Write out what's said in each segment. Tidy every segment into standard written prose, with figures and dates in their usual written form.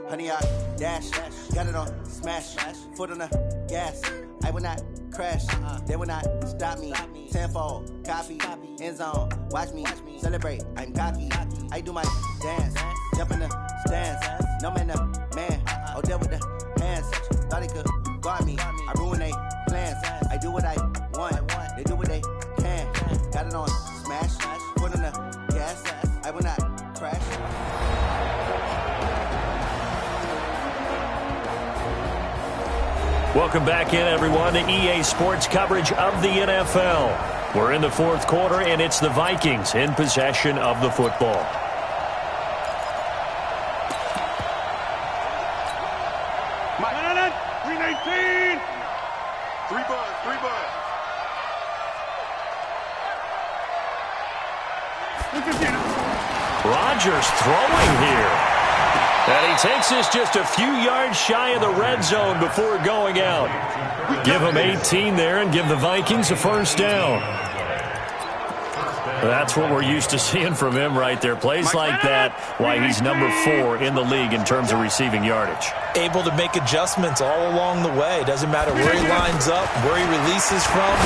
Honey, I dash, got it on smash, foot on the gas. I will not crash, they will not stop me. Tenfold, copy, end zone, watch me celebrate. I'm cocky, I do my dance, jump in the stands. No man, man, oh there with the hands. Thought he could guard me, I ruin they plans. I do what I want, they do what they can. Got it on smash, foot on the gas. I will not crash. Welcome back in, everyone, to EA Sports coverage of the NFL. We're in the fourth quarter, and it's the Vikings in possession of the football. Rodgers throwing here. And he takes this just a few yards shy of the red zone before going out. Give him 18 there and give the Vikings a first down. That's what we're used to seeing from him right there. Plays like that, why he's number 4 in the league in terms of receiving yardage. Able to make adjustments all along the way. Doesn't matter where he lines up, where he releases from.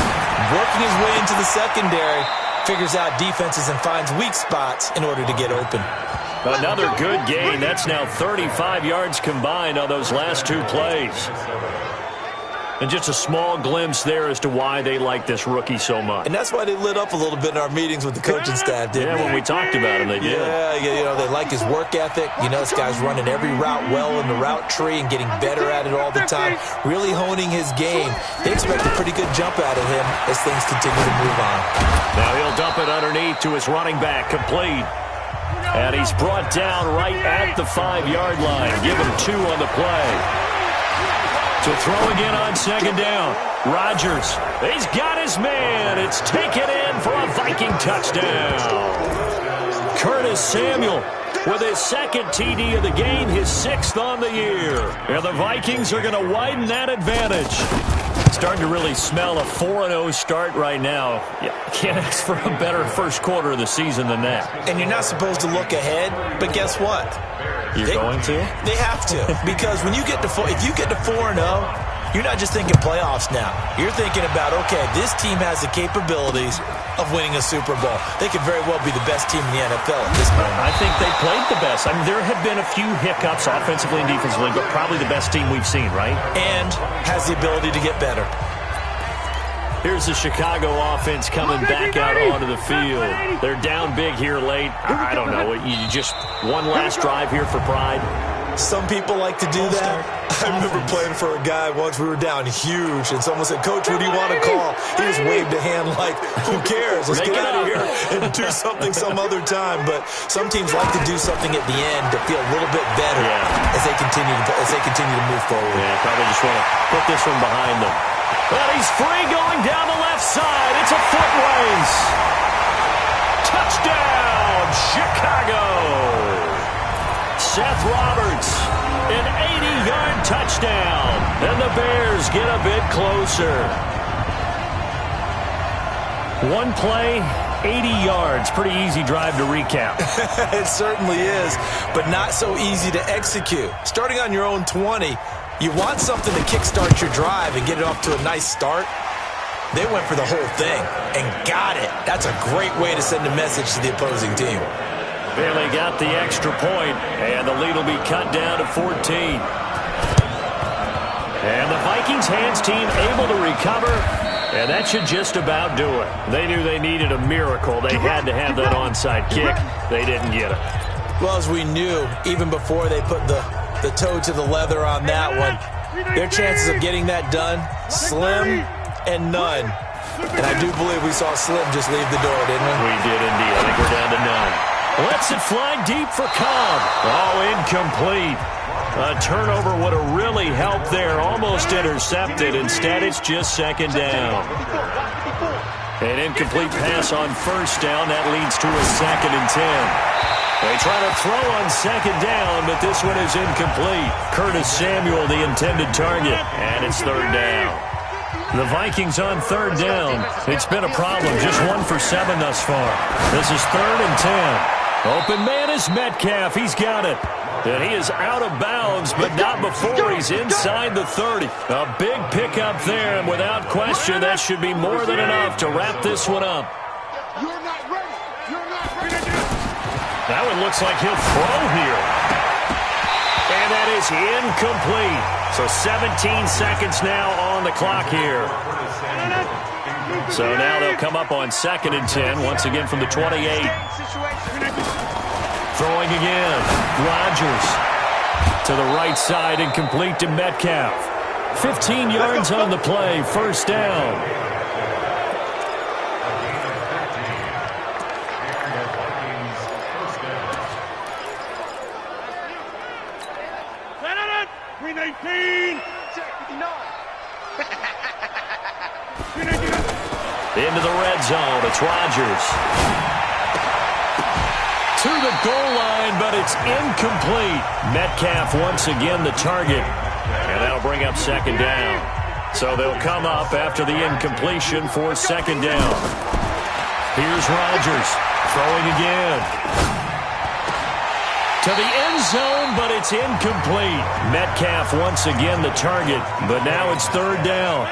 Working his way into the secondary. Figures out defenses and finds weak spots in order to get open. Another good gain. That's now 35 yards combined on those last 2 plays. And just a small glimpse there as to why they like this rookie so much. And that's why they lit up a little bit in our meetings with the coaching staff, didn't they? When we talked about him, they did. Yeah, they like his work ethic. You know, this guy's running every route well in the route tree and getting better at it all the time, really honing his game. They expect a pretty good jump out of him as things continue to move on. Now he'll dump it underneath to his running back, complete. And he's brought down right at the 5-yard line. Give him 2 on the play. To throw again on second down. Rodgers, he's got his man. It's taken in for a Viking touchdown. Curtis Samuel with his second TD of the game, his 6th on the year. And the Vikings are going to widen that advantage. Starting to really smell a 4-0 start right now. You can't ask for a better first quarter of the season than that. And you're not supposed to look ahead, but guess what? You're going to? They have to. Because when you get to if you get to 4-0, you're not just thinking playoffs now. You're thinking about, okay, this team has the capabilities of winning a Super Bowl. They could very well be the best team in the NFL at this moment. I think they played the best. I mean, there have been a few hiccups offensively and defensively, but probably the best team we've seen, right? And has the ability to get better. Here's the Chicago offense coming back out onto the field. They're down big here late. I don't know. You just one last drive here for pride. Some people like to do that. I remember playing for a guy once. We were down huge, and someone said, "Coach, what do you want to call?" He just waved a hand like, "Who cares? Let's get out of here and do something some other time." But some teams like to do something at the end to feel a little bit better as they continue to move forward. Yeah, probably just want to put this one behind them. But he's free going down the left side. It's a foot race. Touchdown, Chicago. Seth Roberts, an 80-yard touchdown. And the Bears get a bit closer. One play, 80 yards. Pretty easy drive to recap. It certainly is, but not so easy to execute. Starting on your own 20, you want something to kickstart your drive and get it off to a nice start. They went for the whole thing and got it. That's a great way to send a message to the opposing team. Barely got the extra point, and the lead will be cut down to 14. And the Vikings hands team able to recover, and that should just about do it. They knew they needed a miracle. They had to have that onside kick. They didn't get it. Well, as we knew, even before they put the toe to the leather on that one, their chances of getting that done, slim and none. And I do believe we saw Slim just leave the door, didn't we? We did indeed. I think we're down to none. Lets it fly deep for Cobb. Oh, incomplete. A turnover would have really helped there. Almost intercepted. Instead, it's just second down. An incomplete pass on first down. That leads to a 2nd and 10. They try to throw on second down, but this one is incomplete. Curtis Samuel, the intended target, and it's third down. The Vikings on third down. It's been a problem. Just 1 for 7 thus far. This is 3rd and 10. Open man is Metcalf. He's got it. And he is out of bounds, but not before he's inside the 30. A big pickup there, and without question, that should be more than enough to wrap this one up. You're not ready. You're not ready. That one looks like he'll throw here. And that is incomplete. So 17 seconds now on the clock here. So now they'll come up on 2nd and 10, once again from the 28. Throwing again. Rodgers to the right side and complete to Metcalf. 15 yards on the play. First down. Into the red zone. It's Rodgers. To the goal line, but it's incomplete. Metcalf once again the target. And that'll bring up second down. So they'll come up after the incompletion for second down. Here's Rodgers throwing again. To the end zone, but it's incomplete. Metcalf once again the target, but now it's third down.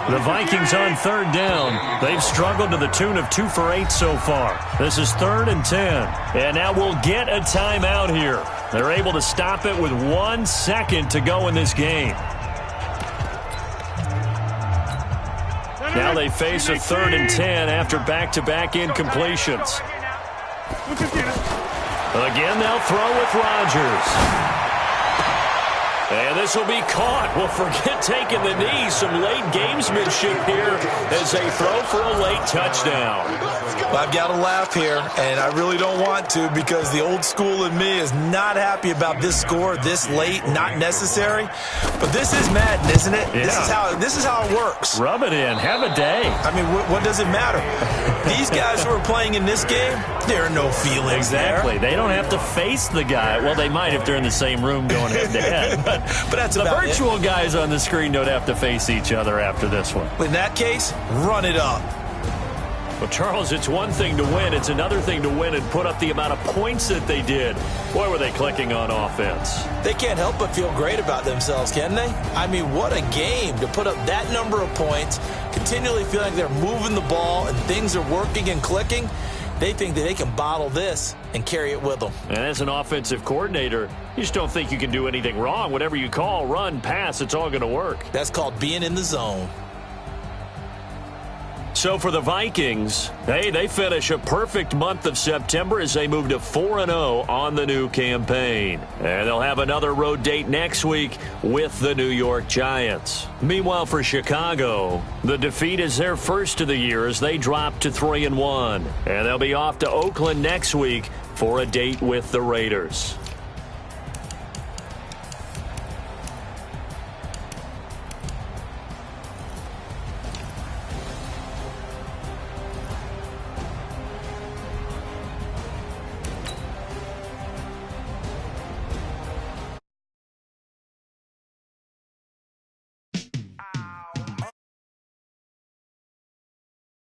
The Vikings on third down. They've struggled to the tune of 2 for 8 so far. This is 3rd and 10. And now we'll get a timeout here. They're able to stop it with 1 second to go in this game. Now they face a 3rd and 10 after back-to-back incompletions. Again, they'll throw with Rodgers. And this will be caught. Well, forget taking the knee. Some late gamesmanship here as they throw for a late touchdown. I've got to laugh here, and I really don't want to because the old school in me is not happy about this score this late, not necessary. But this is Madden, isn't it? Yeah. This is how it works. Rub it in. Have a day. I mean, what does it matter? These guys who are playing in this game, there are no feelings exactly. there. They don't have to face the guy. Well, they might if they're in the same room going head-to-head. But that's the about virtual it. guys on the screen don't have to face each other after this one. In that case, run it up. Well, Charles, it's one thing to win. It's another thing to win and put up the amount of points that they did. Boy, were they clicking on offense. They can't help but feel great about themselves, can they? I mean, what a game to put up that number of points, continually feel like they're moving the ball and things are working and clicking. They think that they can bottle this and carry it with them. And as an offensive coordinator, you just don't think you can do anything wrong. Whatever you call, run, pass, it's all going to work. That's called being in the zone. So for the Vikings, hey, they finish a perfect month of September as they move to 4-0 on the new campaign. And they'll have another road date next week with the New York Giants. Meanwhile, for Chicago, the defeat is their first of the year as they drop to 3-1. And they'll be off to Oakland next week for a date with the Raiders.